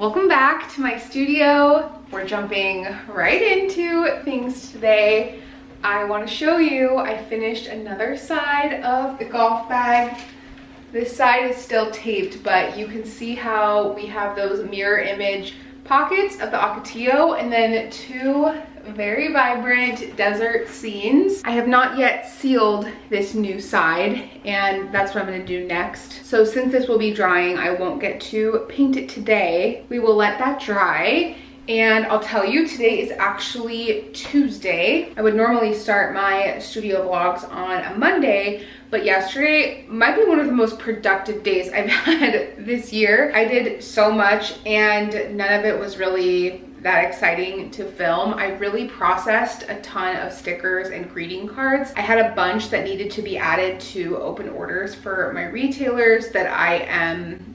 Welcome back to my studio. We're jumping right into things today. I want to show you, I finished another side of the golf bag. This side is still taped, but you can see how we have those mirror image pockets of the ocotillo and then two very vibrant desert scenes. I have not yet sealed this new side, and that's what I'm going to do next. So since this will be drying, I won't get to paint it today. We will let that dry. And I'll tell you, today is actually Tuesday. I would normally start my studio vlogs on a Monday, but yesterday might be one of the most productive days I've had this year. I did so much and none of it was really that exciting to film. I really processed a ton of stickers and greeting cards. I had a bunch that needed to be added to open orders for my retailers that I am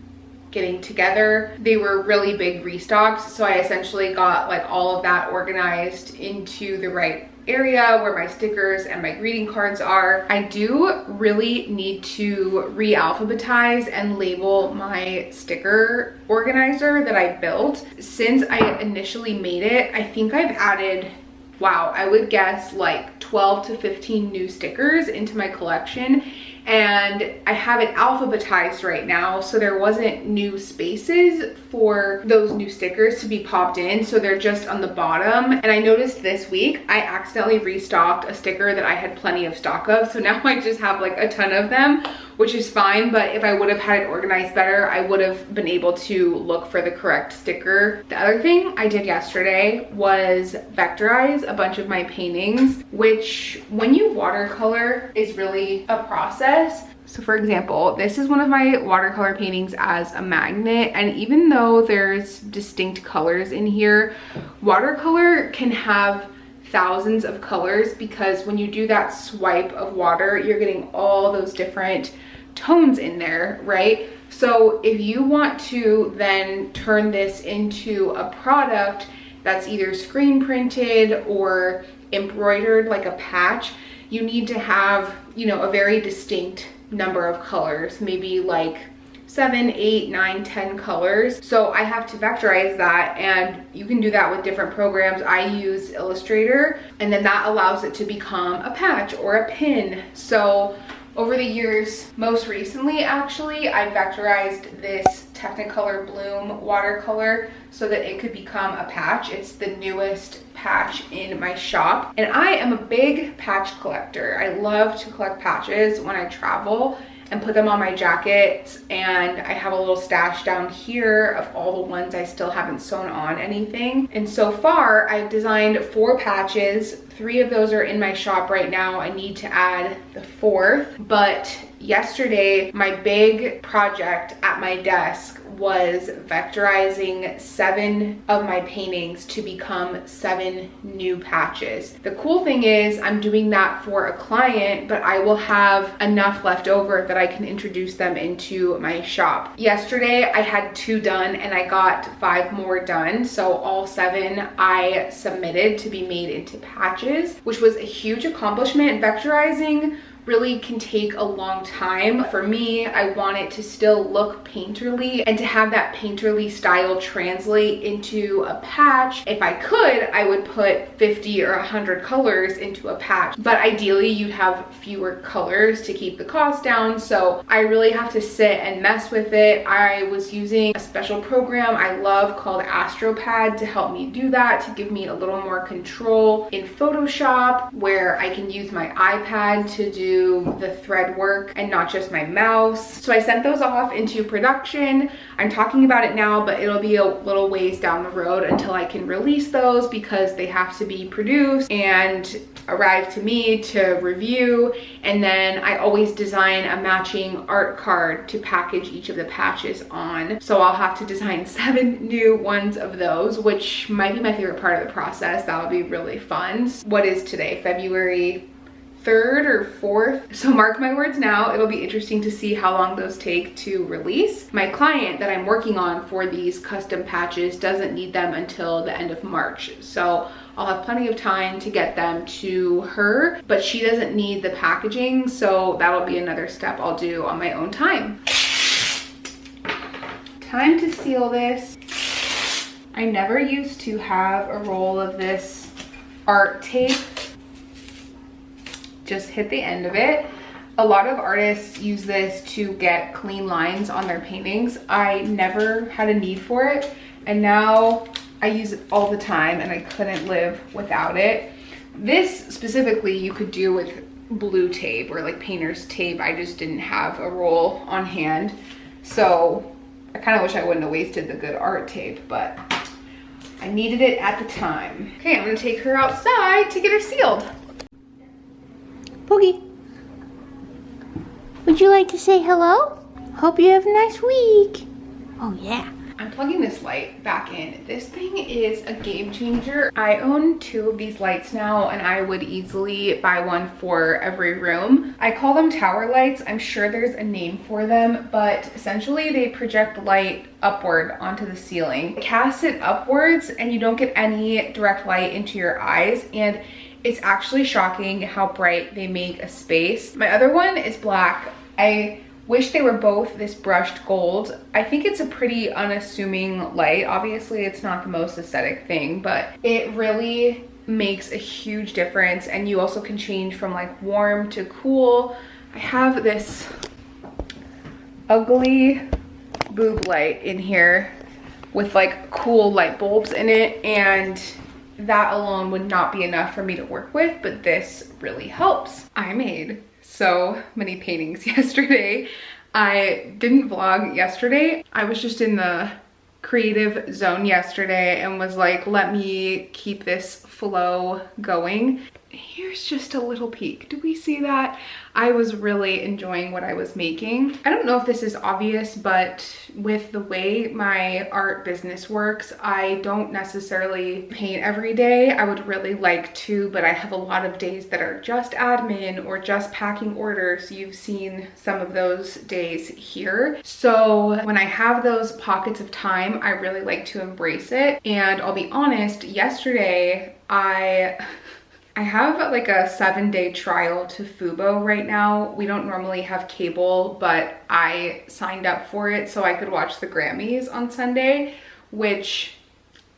getting together. They were really big restocks, so I essentially got like all of that organized into the right area where my stickers and my greeting cards are. I do really need to re-alphabetize and label my sticker organizer that I built. Since I initially made it, I think I've added, wow, I would guess like 12 to 15 new stickers into my collection. And I have it alphabetized right now, so there wasn't new spaces for those new stickers to be popped in, so they're just on the bottom. And I noticed this week I accidentally restocked a sticker that I had plenty of stock of, so now I just have like a ton of them, which is fine. But if I would have had it organized better, I would have been able to look for the correct sticker. The other thing I did yesterday was vectorize a bunch of my paintings, which when you watercolor is really a process. So for example, this is one of my watercolor paintings as a magnet, and even though there's distinct colors in here, watercolor can have thousands of colors because when you do that swipe of water, you're getting all those different tones in there, right? So if you want to then turn this into a product that's either screen printed or embroidered like a patch, you need to have, you know, a very distinct number of colors, maybe like 7, 8, 9, 10 colors. So I have to vectorize that, and you can do that with different programs. I use Illustrator, and then that allows it to become a patch or a pin. So over the years, most recently actually, I vectorized this Technicolor Bloom watercolor so that it could become a patch. It's the newest patch in my shop, and I am a big patch collector. I love to collect patches when I travel and put them on my jackets, and I have a little stash down here of all the ones I still haven't sewn on anything. And so far I've designed 4 patches. 3 of those are in my shop right now. I need to add the 4th, but yesterday my big project at my desk was vectorizing 7 of my paintings to become 7 new patches. The cool thing is I'm doing that for a client, but I will have enough left over that I can introduce them into my shop. Yesterday I had 2 done and I got 5 more done, so all 7 I submitted to be made into patches, which was a huge accomplishment. Vectorizing really can take a long time. For me, I want it to still look painterly and to have that painterly style translate into a patch. If I could, I would put 50 or 100 colors into a patch, but ideally you'd have fewer colors to keep the cost down. So I really have to sit and mess with it. I was using a special program I love called AstroPad to help me do that, to give me a little more control in Photoshop, where I can use my iPad to do the thread work and not just my mouse. So I sent those off into production. I'm talking about it now, but it'll be a little ways down the road until I can release those because they have to be produced and arrive to me to review. And then I always design a matching art card to package each of the patches on. So I'll have to design 7 new ones of those, which might be my favorite part of the process. That'll be really fun. What is today? February 3rd or 4th. So mark my words now, it'll be interesting to see how long those take to release. My client that I'm working on for these custom patches doesn't need them until the end of March. So I'll have plenty of time to get them to her, but she doesn't need the packaging. So that'll be another step I'll do on my own time. Time to seal this. I never used to have a roll of this art tape. Just hit the end of it. A lot of artists use this to get clean lines on their paintings. I never had a need for it, and now I use it all the time and I couldn't live without it. This specifically you could do with blue tape or like painter's tape. I just didn't have a roll on hand, so I kind of wish I wouldn't have wasted the good art tape, but I needed it at the time. Okay, I'm gonna take her outside to get her sealed. Boogie, would you like to say hello? Hope you have a nice week. Oh yeah. I'm plugging this light back in. This thing is a game changer. I own 2 of these lights now, and I would easily buy one for every room. I call them tower lights. I'm sure there's a name for them, but essentially they project light upward onto the ceiling. Cast it upwards and you don't get any direct light into your eyes, and it's actually shocking how bright they make a space. My other one is black. I wish they were both this brushed gold. I think it's a pretty unassuming light. Obviously, it's not the most aesthetic thing, but it really makes a huge difference. And you also can change from like warm to cool. I have this ugly boob light in here with like cool light bulbs in it, and that alone would not be enough for me to work with, but this really helps. I made so many paintings yesterday. I didn't vlog yesterday. I was just in the creative zone yesterday and was like, let me keep this flow going. Here's just a little peek. Do we see that? I was really enjoying what I was making. I don't know if this is obvious, but with the way my art business works, I don't necessarily paint every day. I would really like to, but I have a lot of days that are just admin or just packing orders. You've seen some of those days here. So when I have those pockets of time, I really like to embrace it. And I'll be honest, yesterday I have like a 7-day trial to Fubo right now. We don't normally have cable, but I signed up for it so I could watch the Grammys on Sunday, which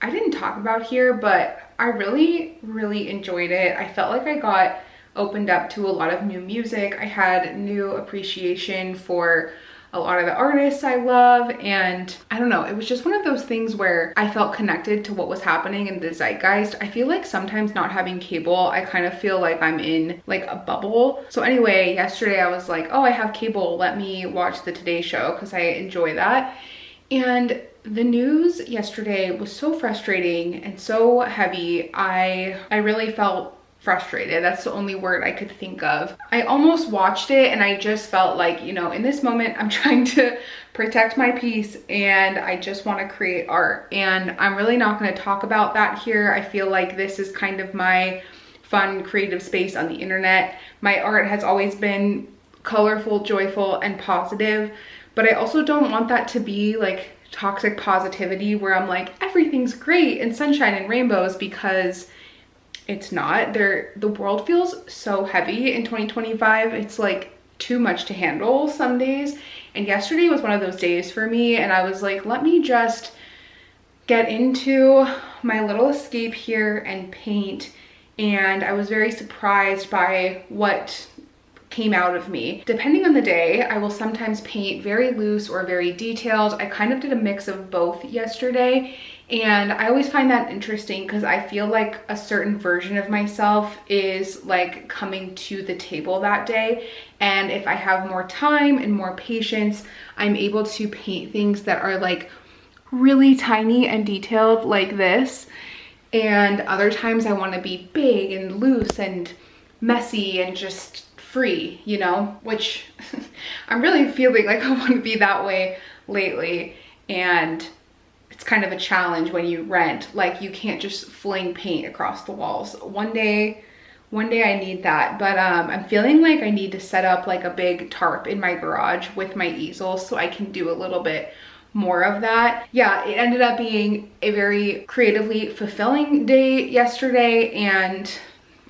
I didn't talk about here, but I really, really enjoyed it. I felt like I got opened up to a lot of new music. I had new appreciation for a lot of the artists I love, and I don't know, it was just one of those things where I felt connected to what was happening in the zeitgeist. I feel like sometimes not having cable, I kind of feel like I'm in like a bubble. So anyway, yesterday I was like, oh, I have cable, let me watch the Today Show because I enjoy that. And the news yesterday was so frustrating and so heavy. I really felt frustrated. That's the only word I could think of. I almost watched it and I just felt like, you know, in this moment, I'm trying to protect my peace and I just want to create art. And I'm really not going to talk about that here. I feel like this is kind of my fun creative space on the internet. My art has always been colorful, joyful, and positive, but I also don't want that to be like toxic positivity where I'm like, everything's great and sunshine and rainbows, because it's not. The world feels so heavy in 2025. It's like too much to handle some days. And yesterday was one of those days for me. And I was like, let me just get into my little escape here and paint. And I was very surprised by what came out of me. Depending on the day, I will sometimes paint very loose or very detailed. I kind of did a mix of both yesterday. And I always find that interesting because I feel like a certain version of myself is like coming to the table that day. And if I have more time and more patience, I'm able to paint things that are like really tiny and detailed like this. And other times I want to be big and loose and messy and just free, you know, which I'm really feeling like I want to be that way lately. And it's kind of a challenge when you rent. Like, you can't just fling paint across the walls. One day I need that, but I'm feeling like I need to set up like a big tarp in my garage with my easel so I can do a little bit more of that. Yeah, it ended up being a very creatively fulfilling day yesterday, and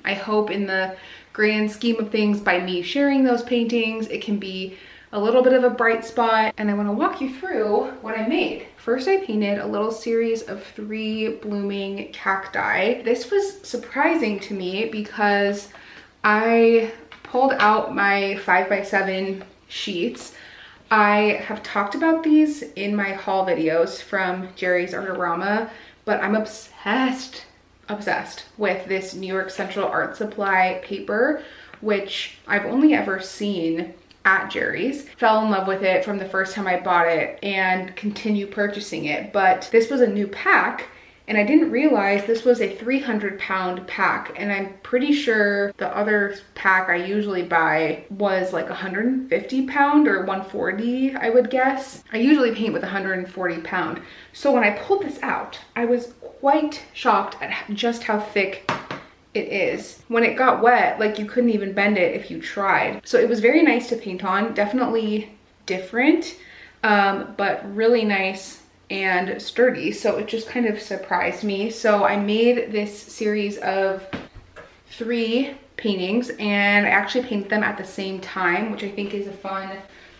I hope in the grand scheme of things, by me sharing those paintings, it can be a little bit of a bright spot, and I want to walk you through what I made. First, I painted a little series of 3 blooming cacti. This was surprising to me because I pulled out my 5x7 sheets. I have talked about these in my haul videos from Jerry's Artorama, but I'm obsessed with this New York Central Art Supply paper, which I've only ever seen at Jerry's. Fell in love with it from the first time I bought it and continue purchasing it. But this was a new pack, and I didn't realize this was a 300-pound pack, and I'm pretty sure the other pack I usually buy was like 150-pound or 140, I would guess. I usually paint with 140-pound. So when I pulled this out, I was quite shocked at just how thick it is. When it got wet, like, you couldn't even bend it if you tried. So it was very nice to paint on, definitely different, but really nice and sturdy. So it just kind of surprised me. So I made this series of 3 paintings, and I actually painted them at the same time, which I think is a fun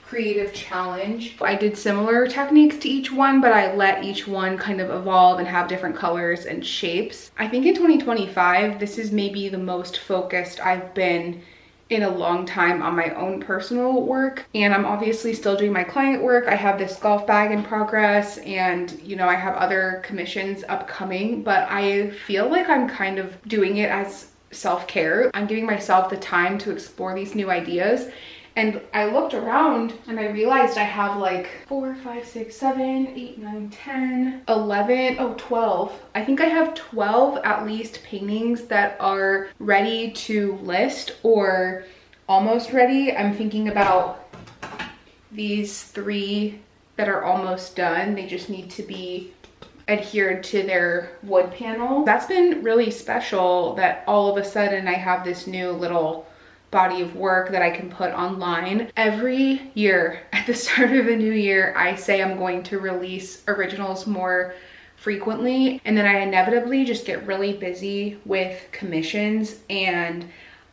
creative challenge. I did similar techniques to each one, but I let each one kind of evolve and have different colors and shapes. I think in 2025, this is maybe the most focused I've been in a long time on my own personal work, and I'm obviously still doing my client work. I have this golf bag in progress, and you know, I have other commissions upcoming, but I feel like I'm kind of doing it as self-care. I'm giving myself the time to explore these new ideas. And I looked around and I realized I have like 4, 5, 6, 7, 8, 9, 10, 11, 12. I think I have 12 at least paintings that are ready to list or almost ready. I'm thinking about these 3 that are almost done. They just need to be adhered to their wood panel. That's been really special that all of a sudden I have this new little body of work that I can put online. Every year at the start of a new year, I say I'm going to release originals more frequently, and then I inevitably just get really busy with commissions, and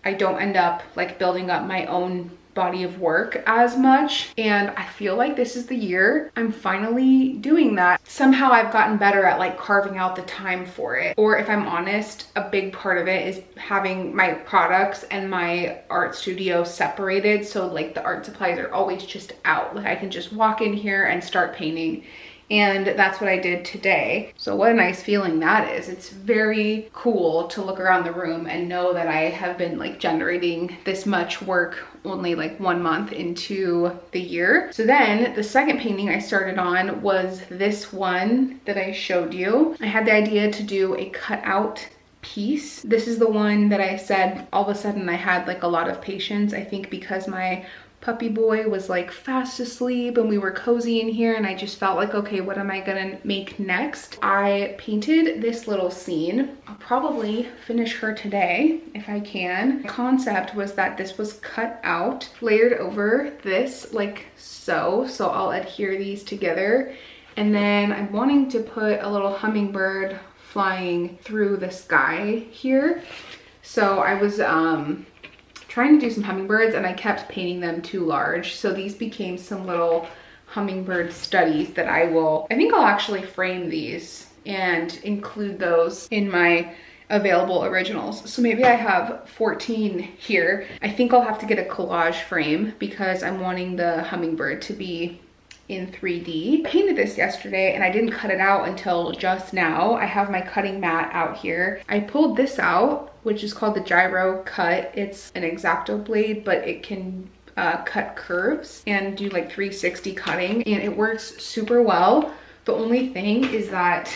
I don't end up like building up my own body of work as much. And I feel like this is the year I'm finally doing that. Somehow I've gotten better at like carving out the time for it. Or if I'm honest, a big part of it is having my products and my art studio separated. So like the art supplies are always just out. Like I can just walk in here and start painting. And that's what I did today. So what a nice feeling that is. It's very cool to look around the room and know that I have been like generating this much work only like 1 month into the year. So then the second painting I started on was this one that I showed you. I had the idea to do a cutout piece. This is the one that I said all of a sudden I had like a lot of patience. I think because my puppy boy was like fast asleep and we were cozy in here, and I just felt like, okay, what am I gonna make next? I painted this little scene. I'll probably finish her today if I can. The concept was that this was cut out, layered over this like so. So I'll adhere these together, and then I'm wanting to put a little hummingbird flying through the sky here. So I was trying to do some hummingbirds, and I kept painting them too large. So these became some little hummingbird studies that I think I'll actually frame these and include those in my available originals. So maybe I have 14 here. I think I'll have to get a collage frame because I'm wanting the hummingbird to be in 3D. I painted this yesterday and I didn't cut it out until just now. I have my cutting mat out here. I pulled this out, which is called the gyro cut. It's an X-Acto blade, but it can cut curves and do like 360 cutting, and it works super well. The only thing is that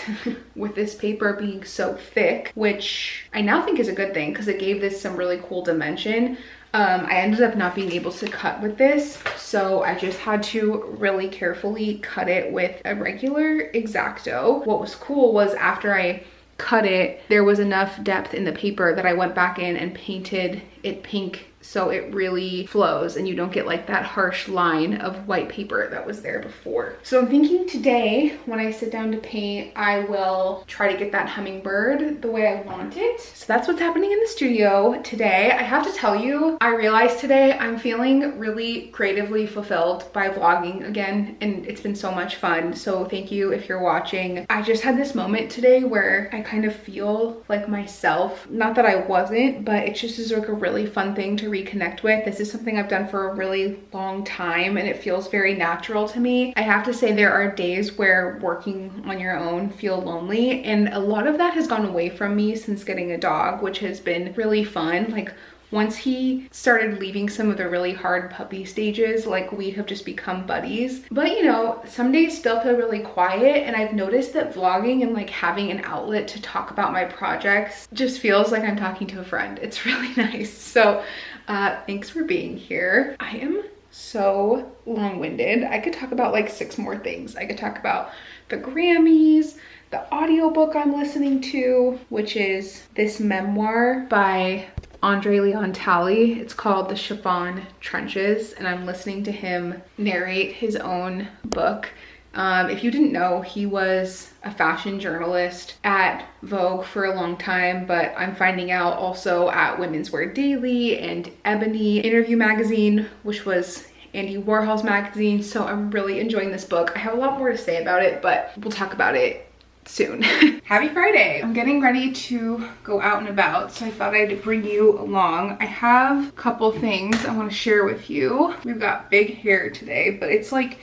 with this paper being so thick, which I now think is a good thing because it gave this some really cool dimension, I ended up not being able to cut with this. So I just had to really carefully cut it with a regular X-Acto. What was cool was after I cut it, there was enough depth in the paper that I went back in and painted it pink so it really flows and you don't get like that harsh line of white paper that was there before. So I'm thinking today when I sit down to paint, I will try to get that hummingbird the way I want it. So that's what's happening in the studio today. I have to tell you, I realized today I'm feeling really creatively fulfilled by vlogging again, and it's been so much fun. So thank you if you're watching. I just had this moment today where I kind of feel like myself. Not that I wasn't, but it just is like a really fun thing to reconnect with. This is something I've done for a really long time and it feels very natural to me. I have to say there are days where working on your own feel lonely, and a lot of that has gone away from me since getting a dog, which has been really fun. Like once he started leaving some of the really hard puppy stages, like we have just become buddies. But you know, some days still feel really quiet, and I've noticed that vlogging and like having an outlet to talk about my projects just feels like I'm talking to a friend. It's really nice. So thanks for being here. I am so long-winded. I could talk about like 6 more things. I could talk about the Grammys, the audiobook I'm listening to, which is this memoir by Andre Leon Talley. It's called The Chiffon Trenches, and I'm listening to him narrate his own book. If you didn't know, he was a fashion journalist at Vogue for a long time, but I'm finding out also at Women's Wear Daily and Ebony Interview Magazine, which was Andy Warhol's magazine. So I'm really enjoying this book. I have a lot more to say about it, but we'll talk about it soon. Happy Friday. I'm getting ready to go out and about, so I thought I'd bring you along. I have a couple things I want to share with you. We've got big hair today, but it's like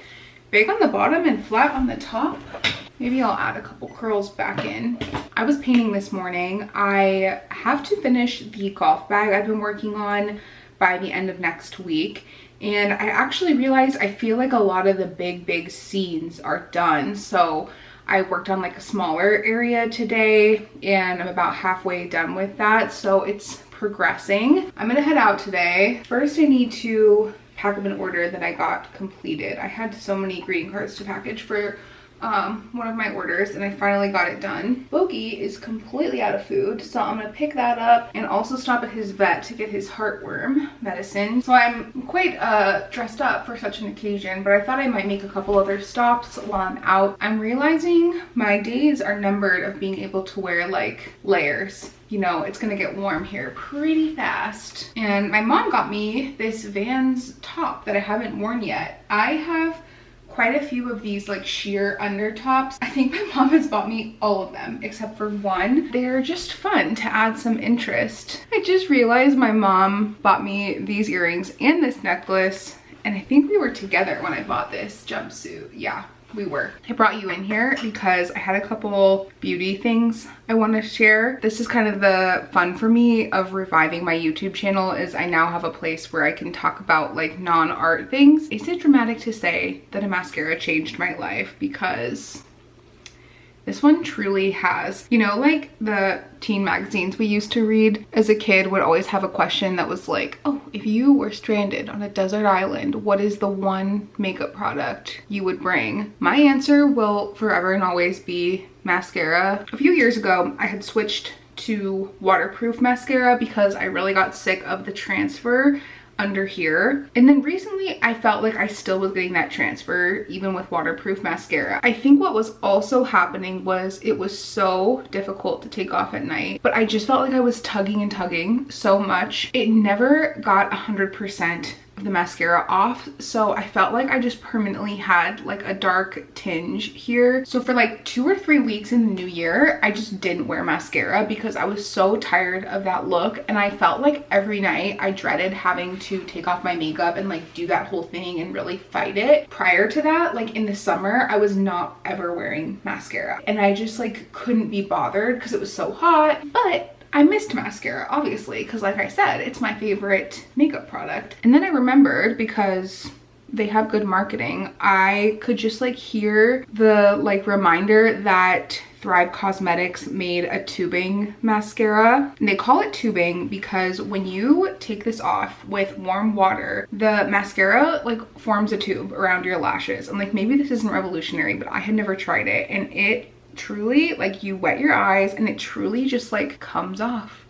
big on the bottom and flat on the top. Maybe I'll add a couple curls back in. I was painting this morning. I have to finish the golf bag I've been working on by the end of next week. And I actually realized I feel like a lot of the big scenes are done. So I worked on like a smaller area today and I'm about halfway done with that. So it's progressing. I'm gonna head out today. First, I need to pack up an order that I got completed. I had so many greeting cards to package for one of my orders, and I finally got it done. Loki is completely out of food, so I'm gonna pick that up and also stop at his vet to get his heartworm medicine. So I'm quite dressed up for such an occasion, but I thought I might make a couple other stops while I'm out. I'm realizing my days are numbered of being able to wear like layers. You know, it's gonna get warm here pretty fast. And my mom got me this Vans top that I haven't worn yet. I have quite a few of these like sheer under tops. I think my mom has bought me all of them except for one. They're just fun to add some interest. I just realized my mom bought me these earrings and this necklace, and I think we were together when I bought this jumpsuit. Yeah, we were. I brought you in here because I had a couple beauty things I want to share. This is kind of the fun for me of reviving my YouTube channel, is I now have a place where I can talk about like non-art things. Is it dramatic to say that a mascara changed my life? Because this one truly has. You know, like the teen magazines we used to read as a kid would always have a question that was like, oh, if you were stranded on a desert island, what is the one makeup product you would bring? My answer will forever and always be mascara. A few years ago, I had switched to waterproof mascara because I really got sick of the transfer under here. And then recently I felt like I still was getting that transfer even with waterproof mascara. I think what was also happening was it was so difficult to take off at night, but I just felt like I was tugging and tugging so much. It never got 100% of the mascara off, so I felt like I just permanently had like a dark tinge here. So for like 2 or 3 weeks in the new year, I just didn't wear mascara because I was so tired of that look, and I felt like every night I dreaded having to take off my makeup and like do that whole thing and really fight it. Prior to that, like in the summer, I was not ever wearing mascara, and I just like couldn't be bothered because it was so hot. But I missed mascara, obviously, because like I said, it's my favorite makeup product. And then I remembered, because they have good marketing, I could just like hear the like reminder that Thrive Cosmetics made a tubing mascara. And they call it tubing because when you take this off with warm water, the mascara like forms a tube around your lashes. And like, maybe this isn't revolutionary, but I had never tried it, and it truly, like, you wet your eyes and it truly just like comes off.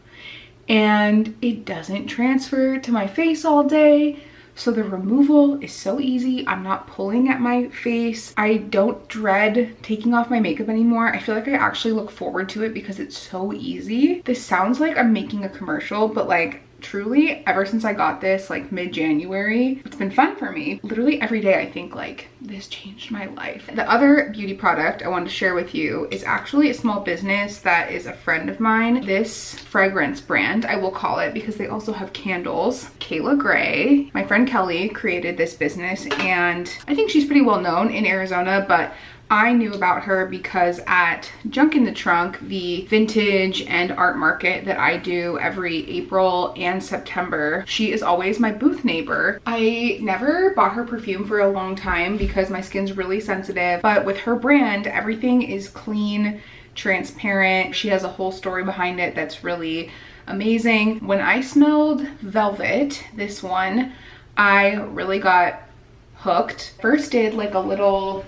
and it doesn't transfer to my face all day. So the removal is so easy. I'm not pulling at my face. I don't dread taking off my makeup anymore. I feel like I actually look forward to it because it's so easy. This sounds like I'm making a commercial, but like truly ever since I got this like mid-January, it's been fun for me. Literally every day I think like this changed my life. The other beauty product I wanted to share with you is actually a small business that is a friend of mine. This fragrance brand, I will call it, because they also have candles. Kayla Gray, my friend Kelly, created this business, and I think she's pretty well known in Arizona, but I knew about her because at Junk in the Trunk, the vintage and art market that I do every April and September, she is always my booth neighbor. I never bought her perfume for a long time because my skin's really sensitive, but with her brand, everything is clean, transparent. She has a whole story behind it that's really amazing. When I smelled Velvet, this one, I really got hooked. First did like a little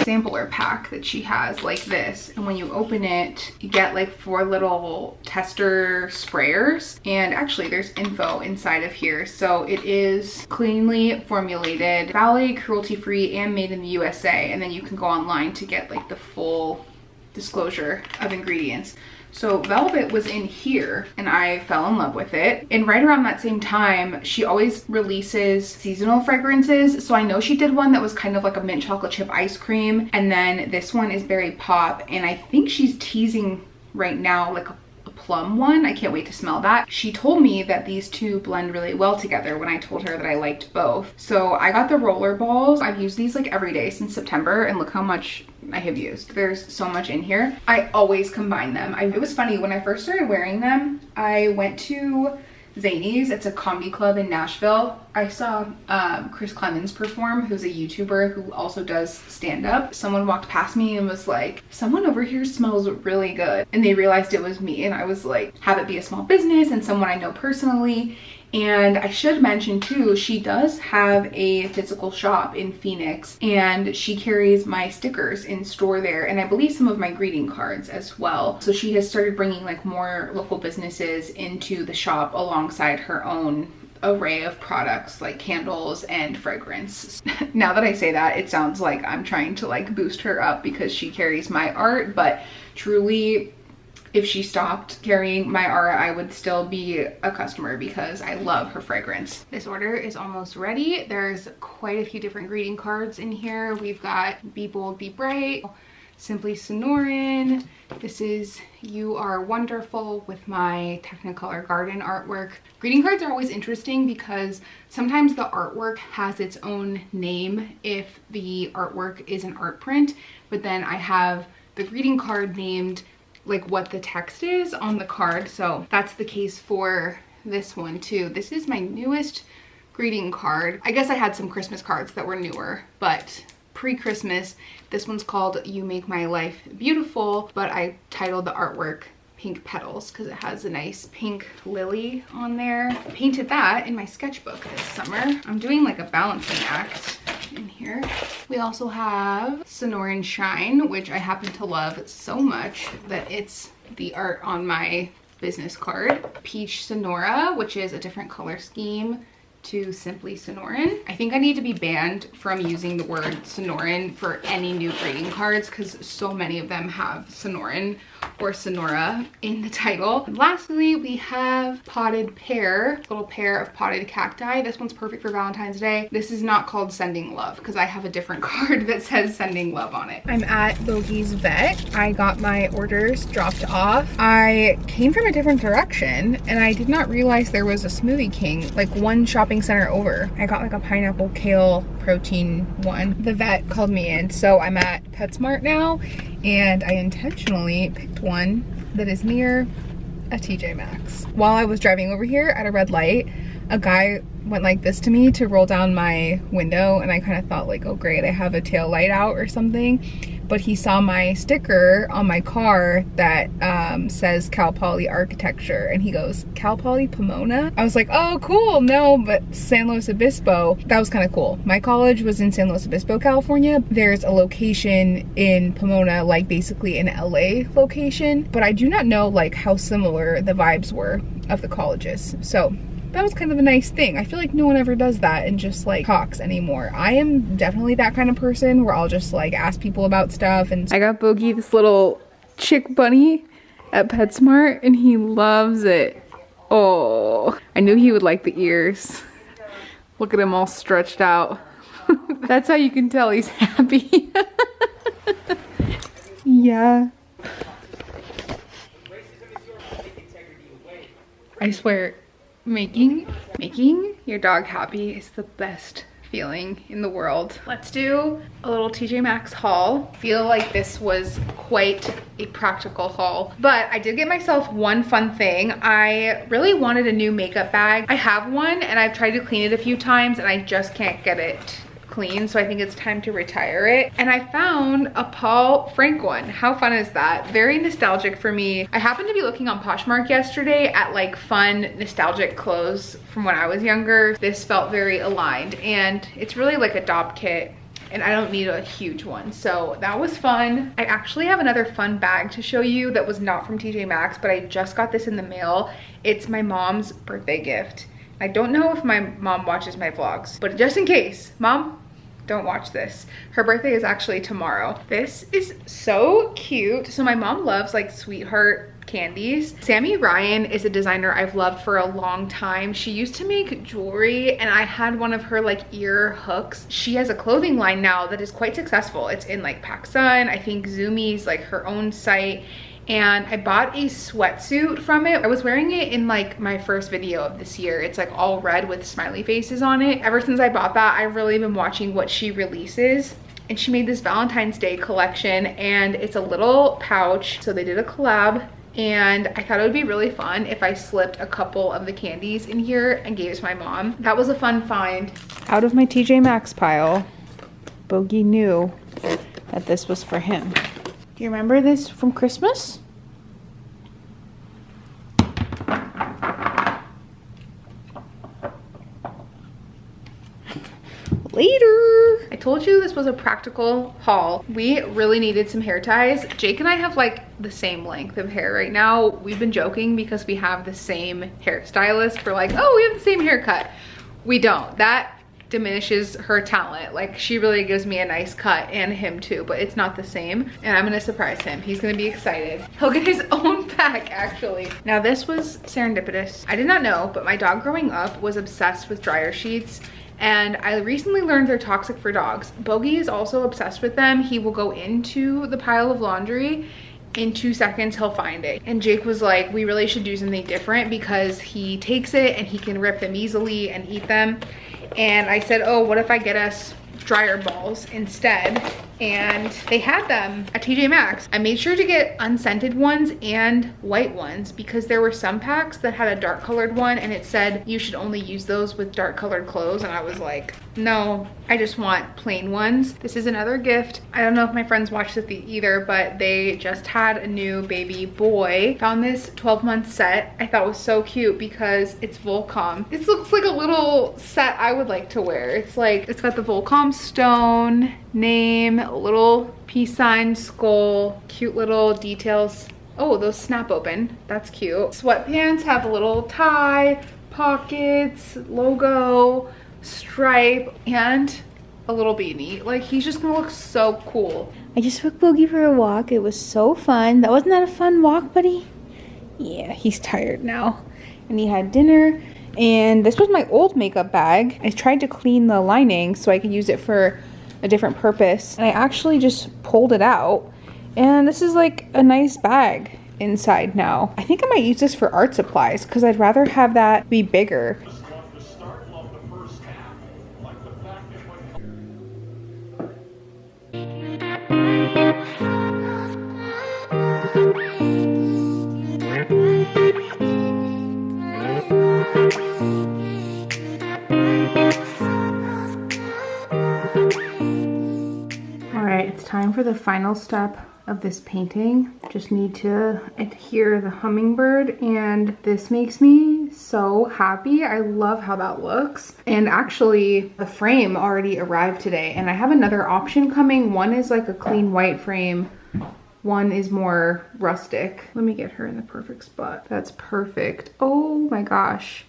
sampler pack that she has like this, and when you open it you get like 4 little tester sprayers, and actually there's info inside of here. So it is cleanly formulated, phthalate, cruelty free, and made in the USA, and then you can go online to get like the full disclosure of ingredients. So Velvet was in here and I fell in love with it. And right around that same time, she always releases seasonal fragrances. So I know she did one that was kind of like a mint chocolate chip ice cream. And then this one is berry pop. And I think she's teasing right now like a plum one. I can't wait to smell that. She told me that these two blend really well together when I told her that I liked both. So I got the roller balls. I've used these like every day since September, and look how much I have used. There's so much in here. I always combine them. It was funny, when I first started wearing them, I went to Zany's. It's a comedy club in Nashville. I saw Chris Clemens perform, who's a YouTuber who also does stand-up. Someone walked past me and was like, someone over here smells really good. And they realized it was me, and I was like, have it be a small business and someone I know personally. And I should mention too, she does have a physical shop in Phoenix, and she carries my stickers in store there, and I believe some of my greeting cards as well. So she has started bringing like more local businesses into the shop alongside her own array of products like candles and fragrance. Now that I say that, it sounds like I'm trying to like boost her up because she carries my art, but truly, if she stopped carrying my art, I would still be a customer because I love her fragrance. This order is almost ready. There's quite a few different greeting cards in here. We've got Be Bold, Be Bright, Simply Sonoran. This is You Are Wonderful with my Technicolor garden artwork. Greeting cards are always interesting because sometimes the artwork has its own name if the artwork is an art print, but then I have the greeting card named like what the text is on the card. So that's the case for this one too. This is my newest greeting card. I guess I had some Christmas cards that were newer, but pre-Christmas, this one's called You Make My Life Beautiful, but I titled the artwork Pink Petals because it has a nice pink lily on there. I painted that in my sketchbook this summer. I'm doing like a balancing act in here. We also have Sonoran Shine, which I happen to love so much that it's the art on my business card. Peach Sonora, which is a different color scheme to Simply Sonoran. I think I need to be banned from using the word Sonoran for any new greeting cards because so many of them have Sonoran or Sonora in the title. And lastly, we have Potted Pear, little pair of potted cacti. This one's perfect for Valentine's Day. This is not called Sending Love because I have a different card that says Sending Love on it. I'm at Bogey's Vet. I got my orders dropped off. I came from a different direction and I did not realize there was a Smoothie King like one shopping center over. I got like a pineapple kale protein one. The vet called me in, so I'm at PetSmart now, and I intentionally picked one that is near a TJ Maxx. While I was driving over here at a red light, a guy went like this to me to roll down my window, and I kind of thought like, oh great, I have a tail light out or something. but he saw my sticker on my car that says Cal Poly Architecture, and he goes, Cal Poly Pomona? I was like, oh cool, no, but San Luis Obispo. That was kind of cool. My college was in San Luis Obispo, California. There's a location in Pomona, like basically an LA location, but I do not know like how similar the vibes were of the colleges. So that was kind of a nice thing. I feel like no one ever does that and just like talks anymore. I am definitely that kind of person where I'll just like ask people about stuff. And I got Bogey this little chick bunny at PetSmart and he loves it. Oh, I knew he would like the ears. Look at him all stretched out. That's how you can tell he's happy. Yeah. I swear, making your dog happy is the best feeling in the world. Let's do a little TJ Maxx haul. I feel like this was quite a practical haul, but I did get myself one fun thing. I really wanted a new makeup bag. I have one and I've tried to clean it a few times and I just can't get it clean, so I think it's time to retire it. And I found a Paul Frank one. How fun is that? Very nostalgic for me. I happened to be looking on Poshmark yesterday at like fun nostalgic clothes from when I was younger. This felt very aligned, and it's really like a doll kit and I don't need a huge one, so that was fun. I actually have another fun bag to show you that was not from TJ Maxx, but I just got this in the mail. It's my mom's birthday gift. I don't know if my mom watches my vlogs, but just in case, Mom, don't watch this. Her birthday is actually tomorrow. This is so cute. So my mom loves like sweetheart candies. Sammy Ryan is a designer I've loved for a long time. She used to make jewelry and I had one of her like ear hooks. She has a clothing line now that is quite successful. It's in like PacSun, I think Zumiez, like her own site. And I bought a sweatsuit from it. I was wearing it in like my first video of this year. It's like all red with smiley faces on it. Ever since I bought that, I've really been watching what she releases. And she made this Valentine's Day collection and it's a little pouch. So they did a collab and I thought it would be really fun if I slipped a couple of the candies in here and gave it to my mom. That was a fun find. Out of my TJ Maxx pile, Bogey knew that this was for him. Do you remember this from Christmas? Later. I told you this was a practical haul. We really needed some hair ties. Jake and I have like the same length of hair right now. We've been joking because we have the same hairstylist. We're like, oh, we have the same haircut. We don't. That diminishes her talent. Like she really gives me a nice cut, and him too, but it's not the same. And I'm gonna surprise him. He's gonna be excited. He'll get his own pack actually. Now this was serendipitous. I did not know, but my dog growing up was obsessed with dryer sheets. And I recently learned they're toxic for dogs. Bogey is also obsessed with them. He will go into the pile of laundry. In 2 seconds, he'll find it. And Jake was like, we really should do something different because he takes it and he can rip them easily and eat them. And I said, oh, what if I get us dryer balls instead? And they had them at TJ Maxx. I made sure to get unscented ones and white ones because there were some packs that had a dark colored one and it said you should only use those with dark colored clothes. And I was like, no, I just want plain ones. This is another gift. I don't know if my friends watched it either, but they just had a new baby boy. Found this 12-month set. I thought was so cute because it's Volcom. This looks like a little set I would like to wear. It's like, it's got the Volcom stone, name, a little peace sign, skull, cute little details. Oh, those snap open. That's cute. Sweatpants have a little tie, pockets, logo, stripe, and a little beanie. Like, he's just gonna look so cool. I just took Bogey for a walk. It was so fun. Wasn't that a fun walk, buddy? Yeah, he's tired now. And he had dinner. And this was my old makeup bag. I tried to clean the lining so I could use it for a different purpose. And I actually just pulled it out. And this is like a nice bag inside now. I think I might use this for art supplies because I'd rather have that be bigger. Time for the the final step of this painting. Just need to adhere the hummingbird, and this makes me so happy. I love how that looks. And actually the frame already arrived today, and I have another option coming. One is like a clean white frame, one is more rustic. Let me get her in the perfect spot. That's perfect. Oh my gosh.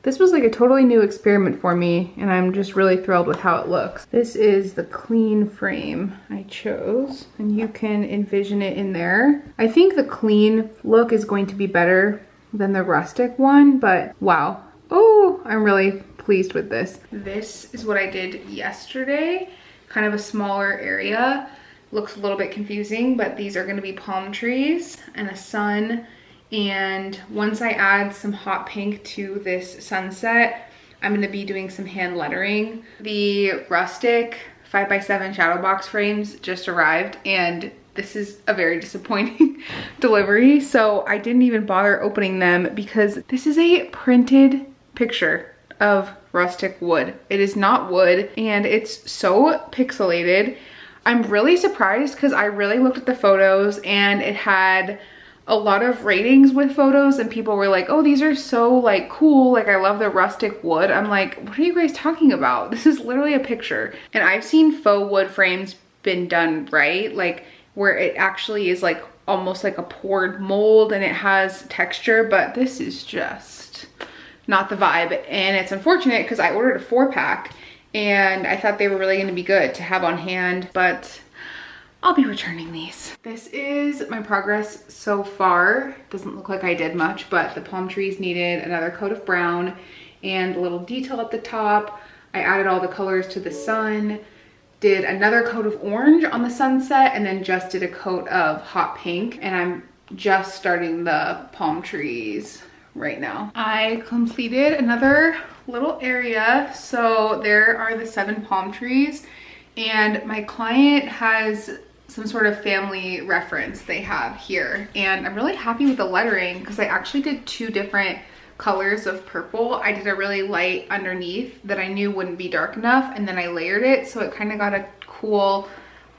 This was like a totally new experiment for me, and I'm just really thrilled with how it looks. This is the clean frame I chose, and you can envision it in there. I think the clean look is going to be better than the rustic one, but wow. Oh, I'm really pleased with this. This is what I did yesterday, kind of a smaller area. Looks a little bit confusing, but these are gonna be palm trees and a sun. And once I add some hot pink to this sunset, I'm gonna be doing some hand lettering. The rustic 5x7 shadow box frames just arrived, and this is a very disappointing delivery. So I didn't even bother opening them because this is a printed picture of rustic wood. It is not wood, and it's so pixelated. I'm really surprised because I really looked at the photos, and it had a lot of ratings with photos, and people were like, oh, these are so like cool, like I love the rustic wood. I'm like, what are you guys talking about? This is literally a picture. And I've seen faux wood frames been done right, like where it actually is like almost like a poured mold and it has texture, but this is just not the vibe. And it's unfortunate because I ordered a 4-pack and I thought they were really going to be good to have on hand, but I'll be returning these. This is my progress so far. Doesn't look like I did much, but the palm trees needed another coat of brown and a little detail at the top. I added all the colors to the sun, did another coat of orange on the sunset, and then just did a coat of hot pink. And I'm just starting the palm trees right now. I completed another little area. So there are the 7 palm trees, and my client has some sort of family reference they have here, and I'm really happy with the lettering because I actually did 2 different colors of purple. I did a really light underneath that I knew wouldn't be dark enough, and then I layered it so it kind of got a cool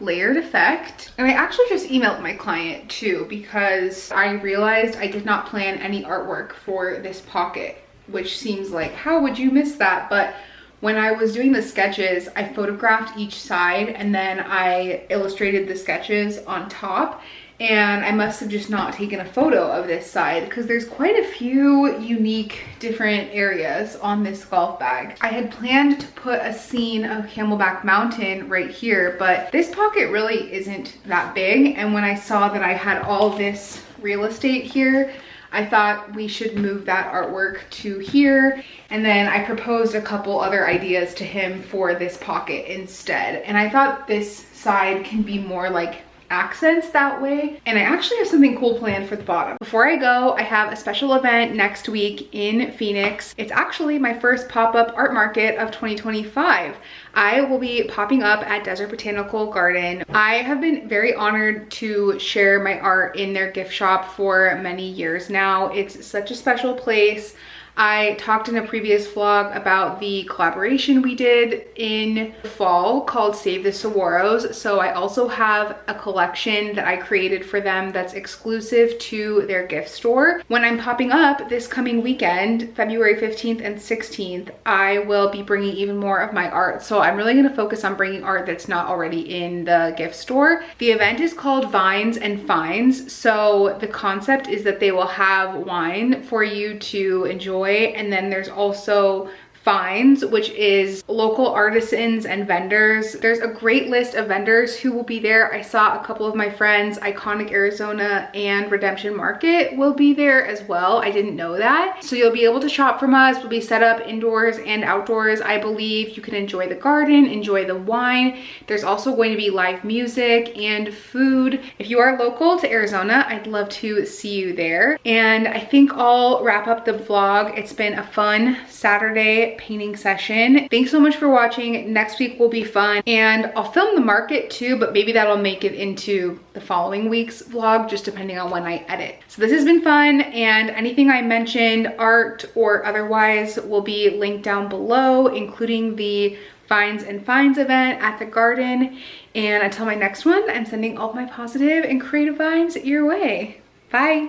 layered effect. And I actually just emailed my client too because I realized I did not plan any artwork for this pocket, which seems like, how would you miss that? But when I was doing the sketches, I photographed each side and then I illustrated the sketches on top. And I must have just not taken a photo of this side because there's quite a few unique different areas on this golf bag. I had planned to put a scene of Camelback Mountain right here, but this pocket really isn't that big. And when I saw that I had all this real estate here, I thought we should move that artwork to here. And then I proposed a couple other ideas to him for this pocket instead. And I thought this side can be more like accents that way. And I actually have something cool planned for the bottom. Before I go, I have a special event next week in Phoenix. It's actually my first pop-up art market of 2025. I will be popping up at Desert Botanical Garden. I have been very honored to share my art in their gift shop for many years now. It's such a special place. I talked in a previous vlog about the collaboration we did in the fall called Save the Saguaros. So I also have a collection that I created for them that's exclusive to their gift store. When I'm popping up this coming weekend, February 15th and 16th, I will be bringing even more of my art. So I'm really going to focus on bringing art that's not already in the gift store. The event is called Vines and Finds. So the concept is that they will have wine for you to enjoy. And then there's also finds, which is local artisans and vendors. There's a great list of vendors who will be there. I saw a couple of my friends, Iconic Arizona and Redemption Market will be there as well. I didn't know that. So you'll be able to shop from us. We'll be set up indoors and outdoors, I believe. You can enjoy the garden, enjoy the wine. There's also going to be live music and food. If you are local to Arizona, I'd love to see you there. And I think I'll wrap up the vlog. It's been a fun Saturday painting session. Thanks so much for watching. Next week will be fun, and I'll film the market too, but maybe that'll make it into the following week's vlog, just depending on when I edit. So this has been fun, and anything I mentioned, art or otherwise, will be linked down below, including the Finds and Finds event at the garden. And until my next one, I'm sending all my positive and creative vibes your way. Bye.